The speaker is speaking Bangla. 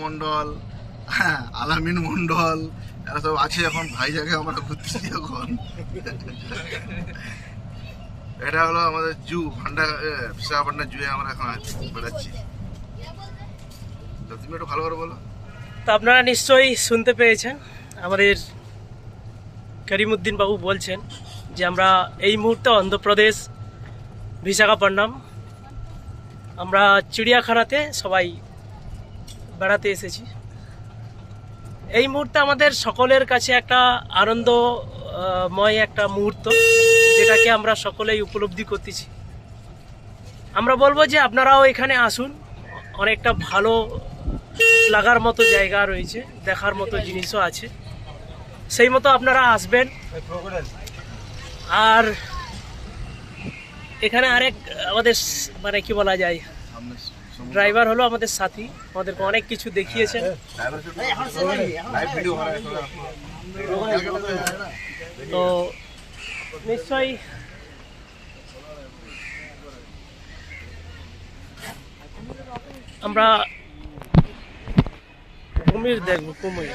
মন্ডল, আলামিন মন্ডল, এরা সব আছে এখন ভাইজাকে আমরা ঘুরতেছি এখন। এটা হলো আমাদের জু ভান্ডার, বিশাখাপট্টনম জুয়ে আমরা এখন বেড়াচ্ছি। তুমি একটু ভালো করে বলো। তো আপনারা নিশ্চয়ই শুনতে পেয়েছেন, আমাদের করিমউদ্দিন বাবু বলছেন যে আমরা এই মুহূর্তে অন্ধ্রপ্রদেশ বিশাখাপট্টনম আমরা চিড়িয়াখানাতে সবাই বেড়াতে এসেছি। এই মুহূর্তে আমাদের সকলের কাছে একটা আনন্দময় একটা মুহূর্ত, যেটাকে আমরা সকলেই উপলব্ধি করতেছি। আমরা বলবো যে আপনারাও এখানে আসুন, অনেকটা ভালো লাগার মতো জায়গা রয়েছে, দেখার মতো জিনিসও আছে, সেই মতো আপনারা আসবেন। আর এখানে আরেক আমাদের মানে কি বলা যায়, ড্রাইভার হলো আমাদের সাথী, আমাদেরকে অনেক কিছু দেখিয়েছেন। তো নিশ্চয়ই আমরা কুমির দেখবো, কুমির।